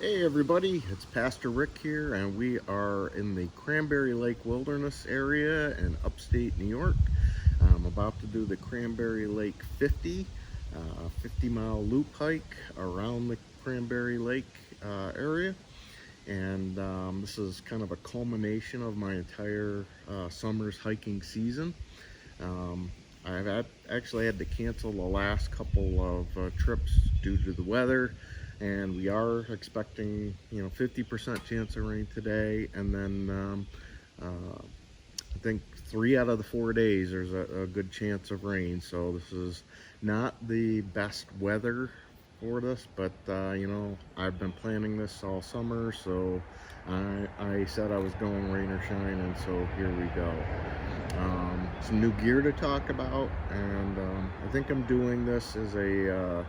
Hey everybody, it's Pastor Rick here, and we are in the Cranberry Lake Wilderness Area in upstate New York. I'm about to do the Cranberry Lake 50, 50-mile loop hike around the Cranberry Lake area. And this is kind of a culmination of my entire summer's hiking season. I've actually had to cancel the last couple of trips due to the weather, and we are expecting 50% chance of rain today, and then I think 3 out of the 4 days there's a good chance of rain. So this is not the best weather for this, but I've been planning this all summer, so I said I was going rain or shine, and so here we go. Some new gear to talk about, and I think I'm doing this as a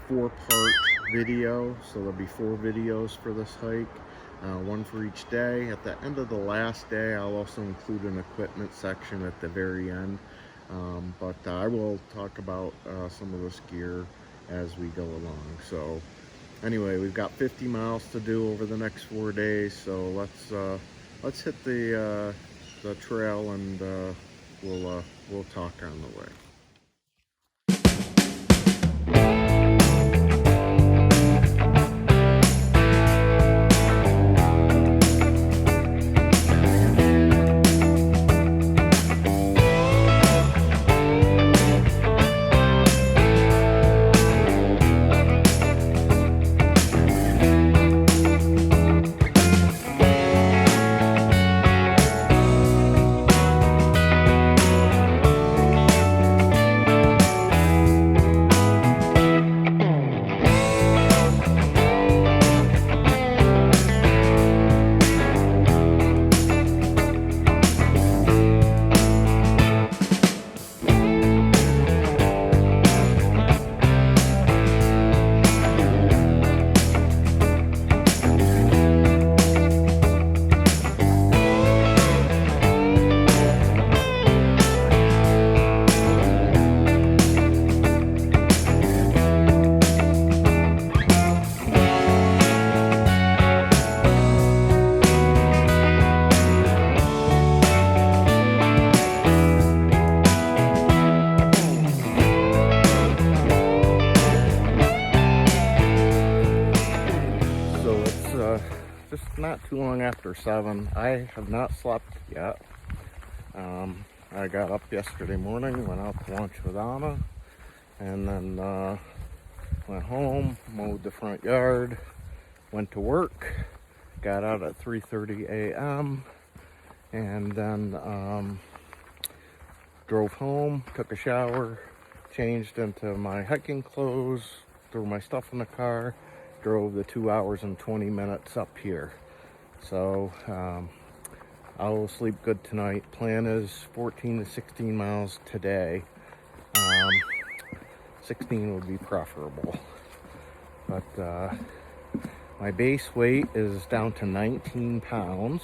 4-part video, so there'll be 4 videos for this hike, one for each day. At the end of the last day, I'll also include an equipment section at the very end, but I will talk about some of this gear as we go along. So anyway, we've got 50 miles to do over the next 4 days, so let's hit the trail, and we'll talk on the way. Just not too long after 7. I have not slept yet. I got up yesterday morning, went out to lunch with Anna, and then went home, mowed the front yard, went to work, got out at 3:30 a.m., and then drove home, took a shower, changed into my hiking clothes, threw my stuff in the car, drove the 2 hours and 20 minutes up here. So I'll sleep good tonight. Plan is 14 to 16 miles today. 16 would be preferable, but my base weight is down to 19 pounds,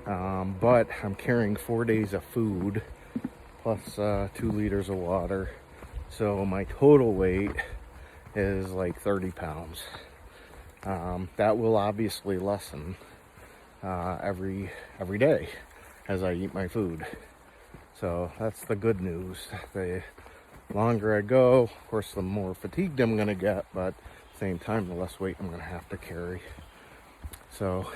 but I'm carrying 4 days of food plus 2 liters of water, so my total weight is like 30 pounds. That will obviously lessen every day as I eat my food. So that's the good news. The longer I go, of course, the more fatigued I'm gonna get, but at the same time, the less weight I'm gonna have to carry. So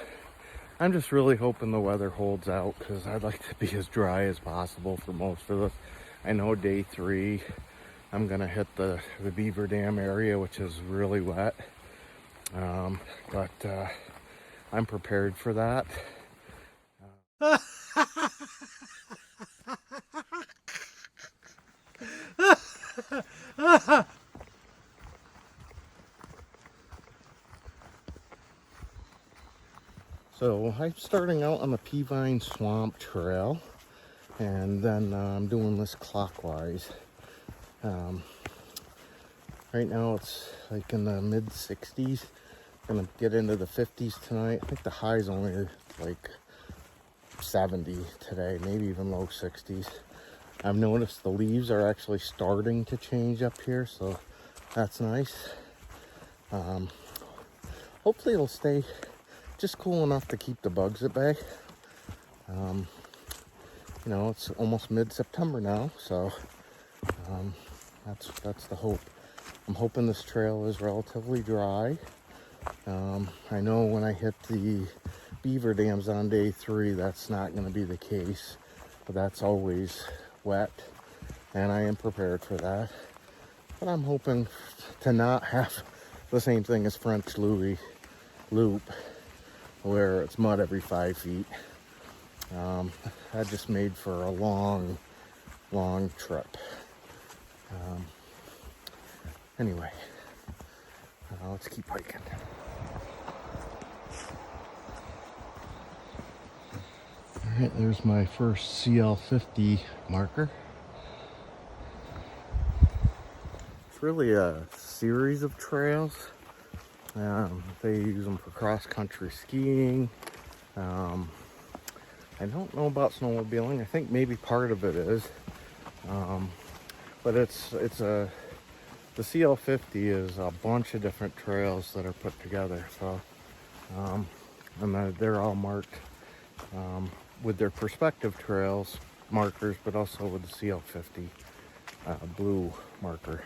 I'm just really hoping the weather holds out, because I'd like to be as dry as possible for most of this. I know day 3 I'm gonna hit the Beaver Dam area, which is really wet, but I'm prepared for that. So I'm starting out on the Pevine Swamp Trail, and then I'm doing this clockwise. Right now it's like in the mid 60s. Gonna get into the 50s tonight. I think the high is only like 70 today, maybe even low 60s. I've noticed the leaves are actually starting to change up here, so that's nice. hopefully it'll stay just cool enough to keep the bugs at bay. You know, it's almost mid-September now, so that's the hope. I'm hoping this trail is relatively dry. I know when I hit the beaver dams on day 3, that's not going to be the case, but that's always wet, and I am prepared for that. But I'm hoping to not have the same thing as French Louis Loop, where it's mud every 5 feet. That just made for a long trip. Anyway, let's keep hiking. All right, there's my first CL50 marker. It's really a series of trails. They use them for cross-country skiing. I don't know about snowmobiling. I think maybe part of it is, but the CL50 is a bunch of different trails that are put together. So, and they're all marked with their perspective trails markers, but also with the CL50 blue marker.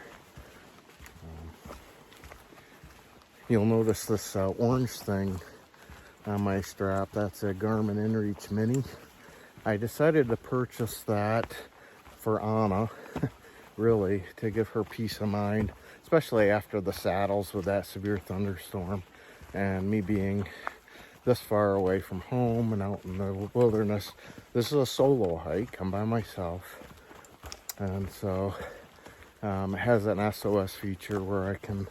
You'll notice this orange thing on my strap. That's a Garmin InReach Mini. I decided to purchase that for Anna, really, to give her peace of mind, especially after the saddles with that severe thunderstorm and me being this far away from home and out in the wilderness. This is a solo hike. I'm by myself, and so it has an SOS feature where I can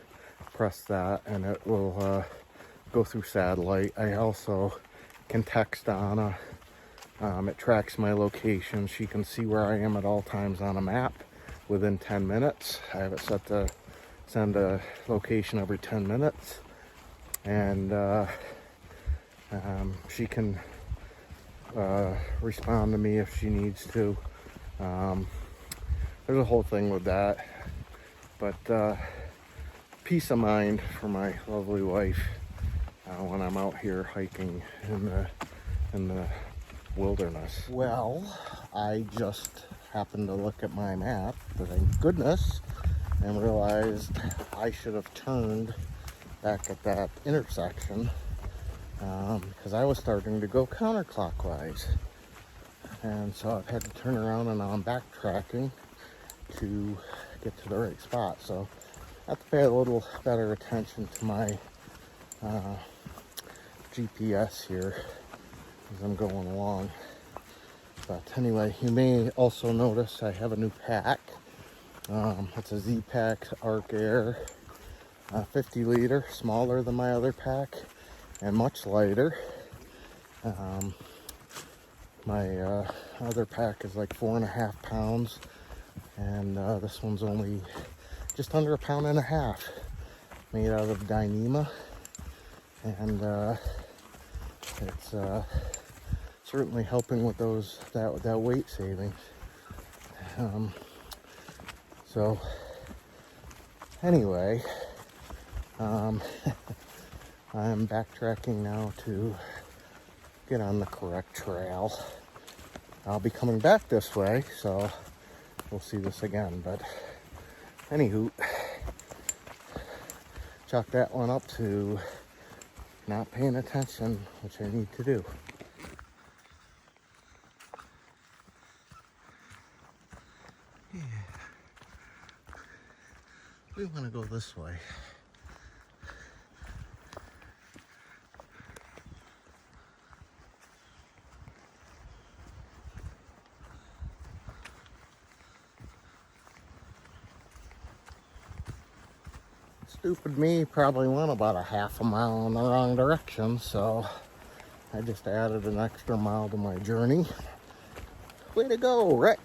press that and it will go through satellite. I also can text Anna. It tracks my location. She can see where I am at all times on a map within 10 minutes. I have it set to send a location every 10 minutes. And she can respond to me if she needs to. There's a whole thing with that. But peace of mind for my lovely wife when I'm out here hiking in the wilderness. Well, I just happened to look at my map, thank goodness, and realized I should have turned back at that intersection because I was starting to go counterclockwise. And so I've had to turn around, and now I'm backtracking to get to the right spot. So I have to pay a little better attention to my GPS here as I'm going along. But anyway, you may also notice I have a new pack. It's a Z-Pack Arc Air 50 liter, smaller than my other pack and much lighter. My other pack is like 4.5 pounds, and this one's only just under 1.5 pounds, made out of Dyneema, and it's certainly helping with that weight savings. So anyway, I'm backtracking now to get on the correct trail. I'll be coming back this way, so we'll see this again. But anywho, chalk that one up to not paying attention, which I need to do. Yeah. We want to go this way. Stupid me probably went about 1/2 mile in the wrong direction, so I just added an extra mile to my journey. Way to go, Rick!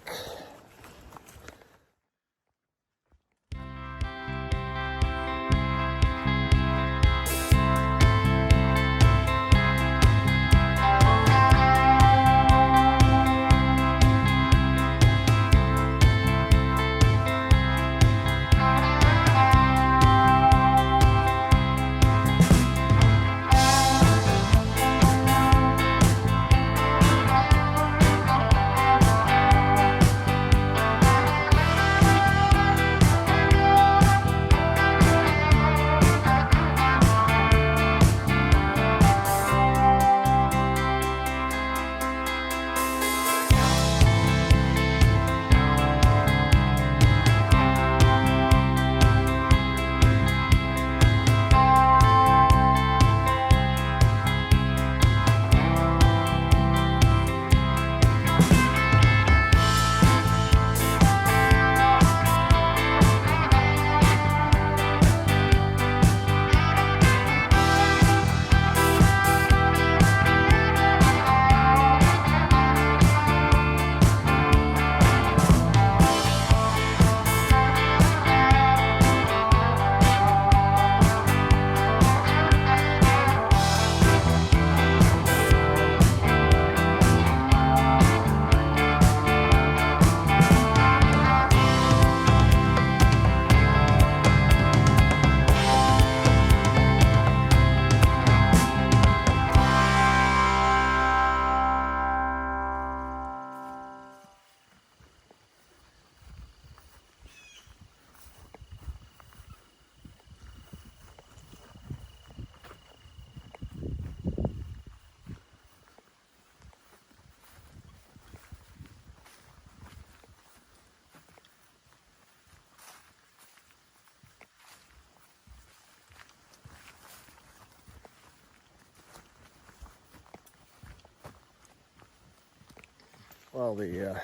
Well, the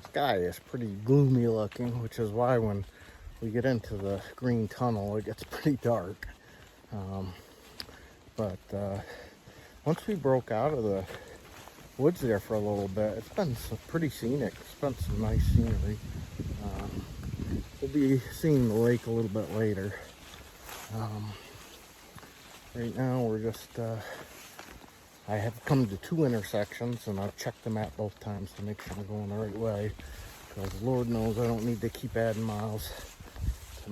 sky is pretty gloomy looking, which is why when we get into the green tunnel, it gets pretty dark. But once we broke out of the woods there for a little bit, it's been pretty scenic. It's been some nice scenery. We'll be seeing the lake a little bit later. Right now we're just, I have come to 2 intersections and I've checked the map both times to make sure I'm going the right way. Because Lord knows I don't need to keep adding miles to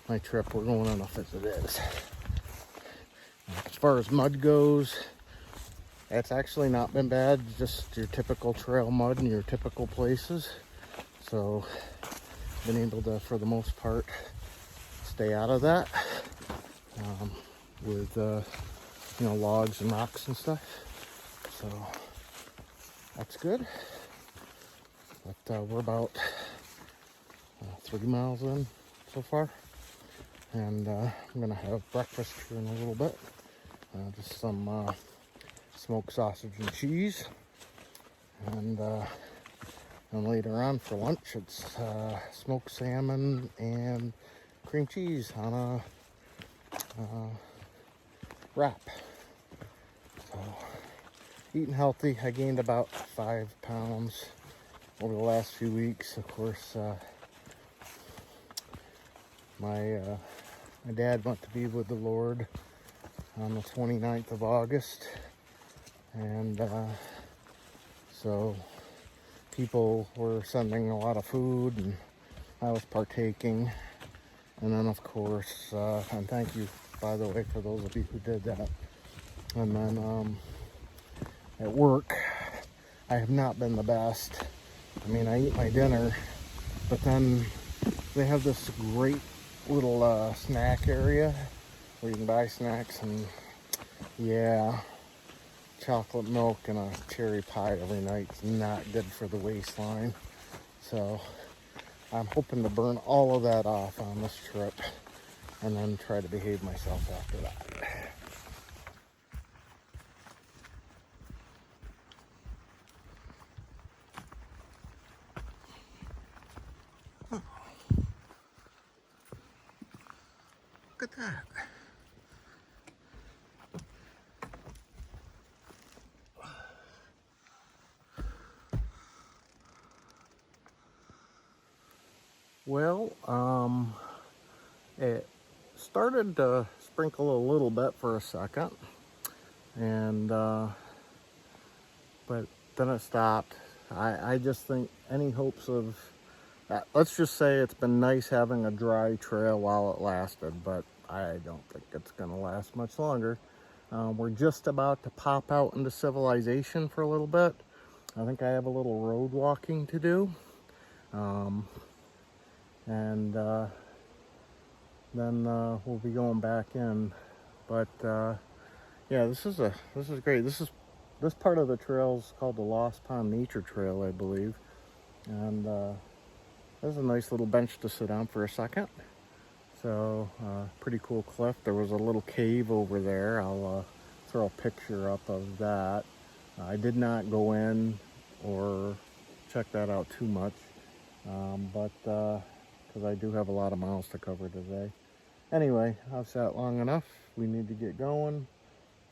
my trip. We're going enough as it is. As far as mud goes, it's actually not been bad. Just your typical trail mud in your typical places. So, been able to, for the most part, stay out of that with logs and rocks and stuff. So that's good. But we're about 3 miles in so far, and I'm gonna have breakfast here in a little bit. Just some smoked sausage and cheese, and later on for lunch it's smoked salmon and cream cheese on a wrap. So eating healthy. I gained about 5 pounds over the last few weeks. Of course, my dad went to be with the Lord on the 29th of August, and so people were sending a lot of food and I was partaking. And then of course, and thank you by the way for those of you who did that. And then at work, I have not been the best. I mean, I eat my dinner, but then they have this great little snack area where you can buy snacks, and yeah, chocolate milk and a cherry pie every night is not good for the waistline. So I'm hoping to burn all of that off on this trip and then try to behave myself after that. Oh. Look at that. Well, it started to sprinkle a little bit for a second, and but then it stopped. I just think any hopes of, let's just say it's been nice having a dry trail while it lasted, but I don't think it's going to last much longer. We're just about to pop out into civilization for a little bit. I think I have a little road walking to do. And then we'll be going back in. But yeah, this is great. This part of the trail is called the Lost Pond Nature Trail, I believe. And there's a nice little bench to sit on for a second. So pretty cool cliff. There was a little cave over there. I'll throw a picture up of that. I did not go in or check that out too much, but because I do have a lot of miles to cover today. Anyway, I've sat long enough. We need to get going,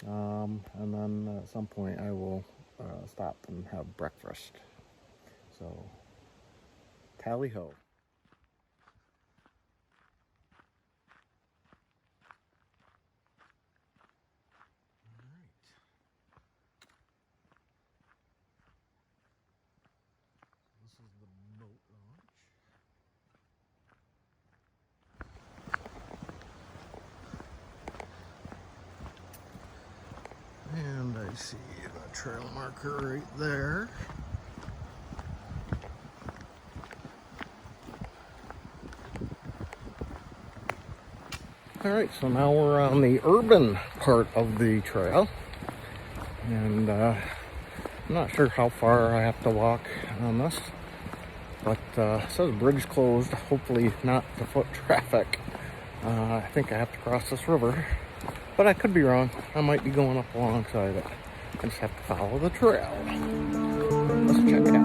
and then at some point I will stop and have breakfast. So, tally ho. This is the boat launch. And I see the trail marker right there. All right, so now we're on the urban part of the trail. And I'm not sure how far I have to walk on this, but it says bridge closed, hopefully not to foot traffic. I think I have to cross this river, but I could be wrong. I might be going up alongside it. I just have to follow the trail. Let's check it out.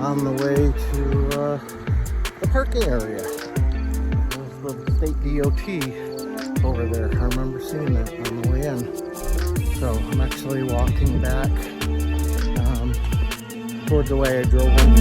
On the way to the parking area. There's the state DOT over there. I remember seeing that on the way in. So I'm actually walking back towards the way I drove in.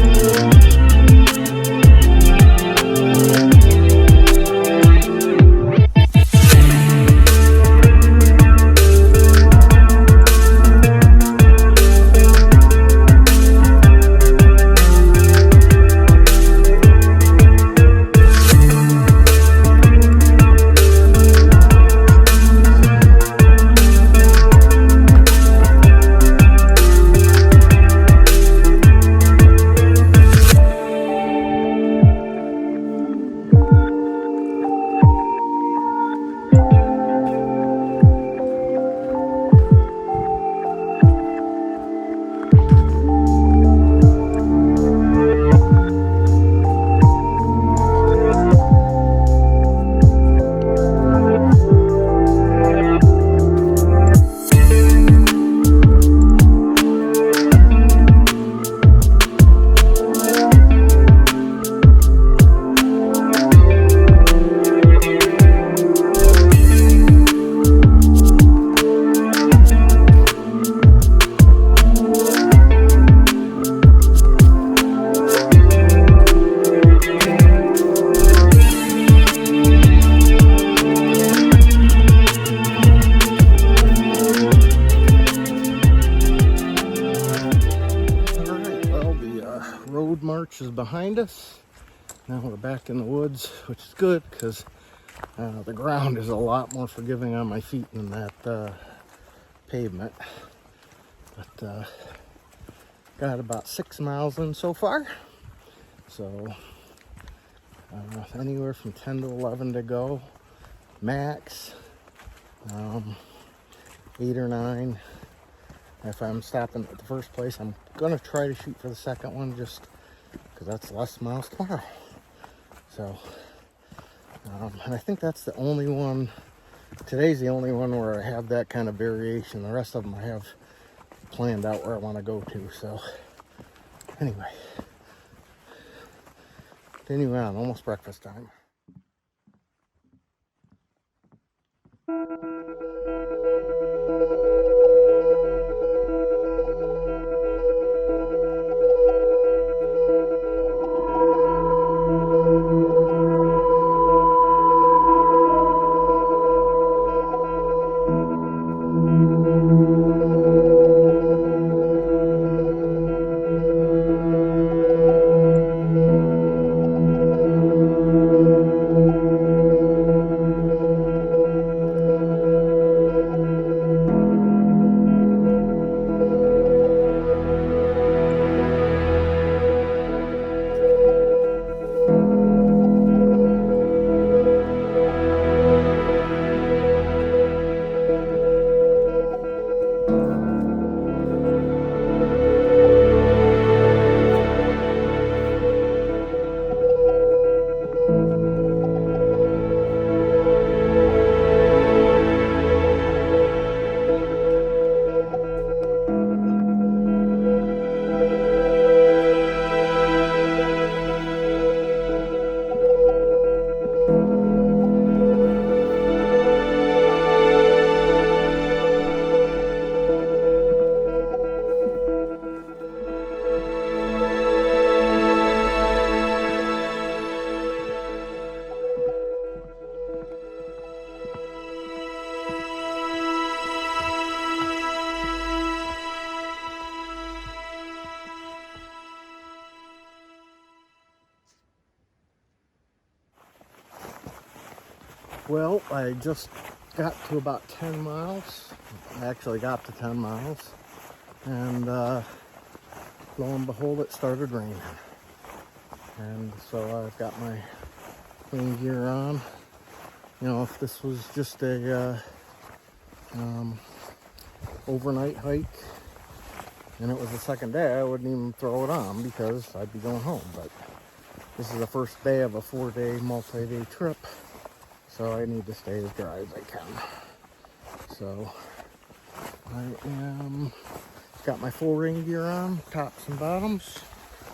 Road march is behind us. Now we're back in the woods, which is good because the ground is a lot more forgiving on my feet than that pavement. But got about 6 miles in so far. So anywhere from 10 to 11 to go max. 8 or 9. If I'm stopping at the first place, I'm gonna try to shoot for the second one just because that's less miles tomorrow. So, and I think that's the only one, today's the only one where I have that kind of variation. The rest of them I have planned out where I want to go to. So, anyway, continuing on, almost breakfast time. Well, I just got to about 10 miles. I actually got to 10 miles. And lo and behold, it started raining. And so I've got my rain gear on. You know, if this was just a overnight hike and it was the second day, I wouldn't even throw it on because I'd be going home. But this is the first day of a 4-day, multi-day trip, so I need to stay as dry as I can. So I am got my full rain gear on, tops and bottoms,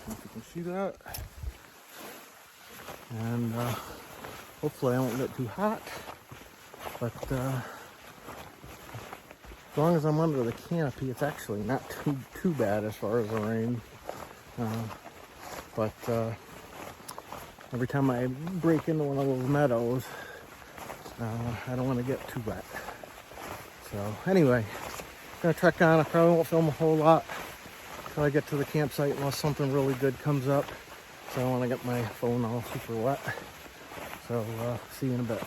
if you can see that. And hopefully I won't get too hot, but as long as I'm under the canopy, it's actually not too bad as far as the rain. But every time I break into one of those meadows, I don't want to get too wet. So anyway, I'm gonna trek on. I probably won't film a whole lot until I get to the campsite unless something really good comes up. So I don't want to get my phone all super wet. So see you in a bit.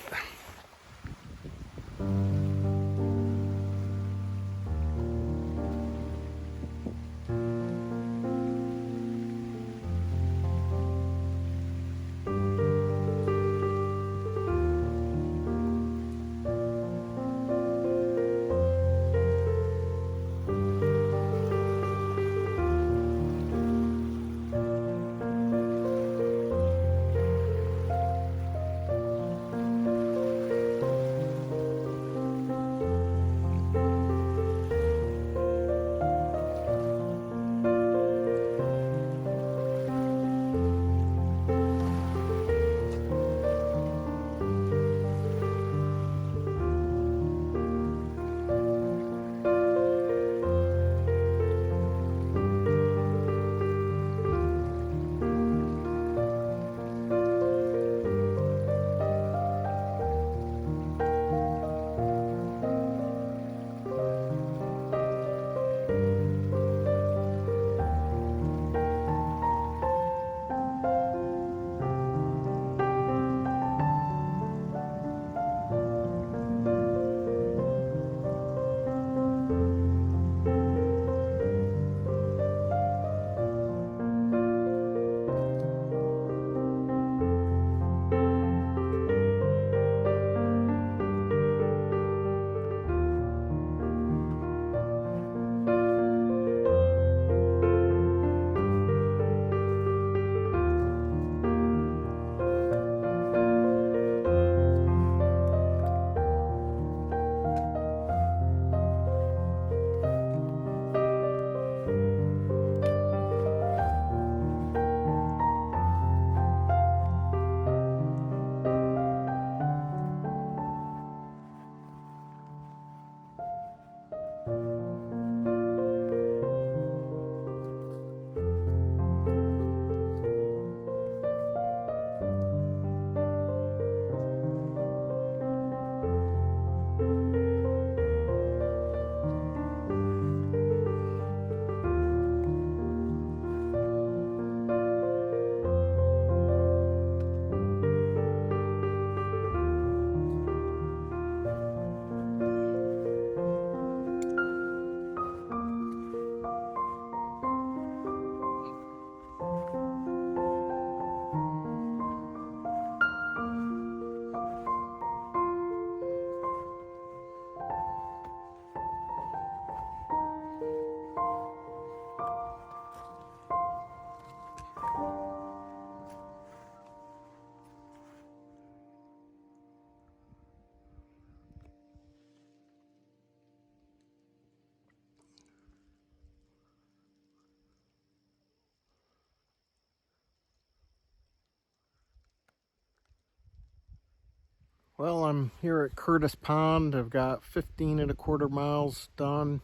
Well, I'm here at Curtis Pond. I've got 15.25 miles done.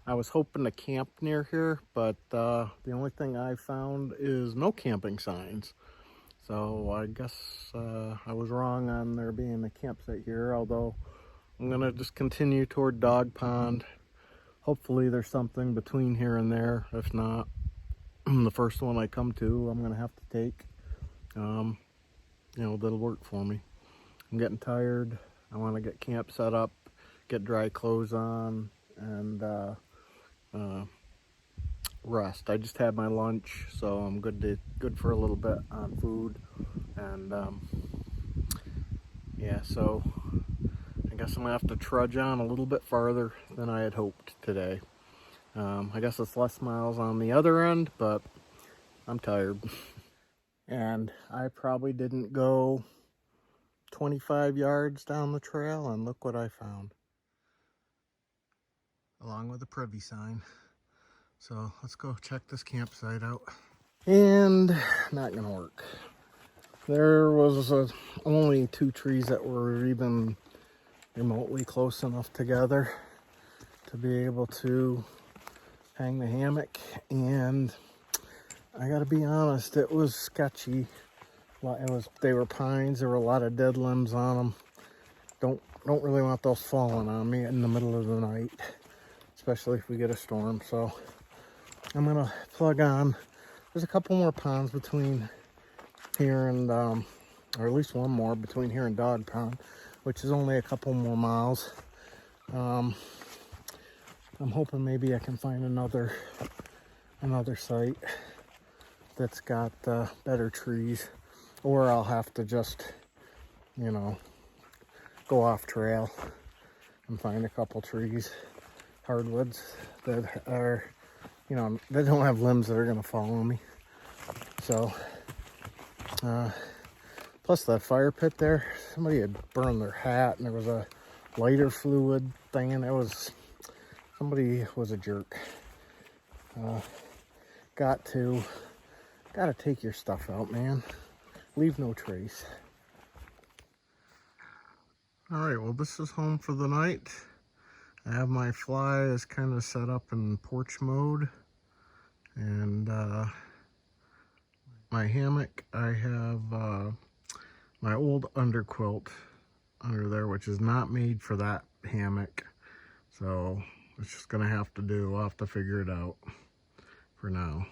I was hoping to camp near here, but the only thing I found is no camping signs. So I guess I was wrong on there being a campsite here, although I'm gonna just continue toward Dog Pond. Hopefully there's something between here and there. If not, the first one I come to, I'm gonna have to take. You know, that'll work for me. I'm getting tired. I want to get camp set up, get dry clothes on, and rest. I just had my lunch, so I'm good for a little bit on food, and yeah. So I guess I'm gonna have to trudge on a little bit farther than I had hoped today. I guess it's less miles on the other end, but I'm tired. And I probably didn't go 25 yards down the trail, and look what I found. Along with a privy sign. So let's go check this campsite out. And not gonna work. There was only 2 trees that were even remotely close enough together to be able to hang the hammock, and I gotta be honest, it was sketchy. They were pines. There were a lot of dead limbs on them. Don't really want those falling on me in the middle of the night, especially if we get a storm. So I'm gonna plug on. There's a couple more ponds between here and or at least one more between here and Dog Pond, which is only a couple more miles. I'm hoping maybe I can find another site that's got better trees, or I'll have to just, you know, go off trail and find a couple trees, hardwoods that are, you know, they don't have limbs that are gonna fall on me. So plus that fire pit there, somebody had burned their hat, and there was a lighter fluid thing, and somebody was a jerk. Gotta take your stuff out, man. Leave no trace. All right, well, this is home for the night. I have my fly is kind of set up in porch mode, and my hammock, I have my old underquilt under there, which is not made for that hammock, so it's just gonna have to do. I'll have to figure it out for now.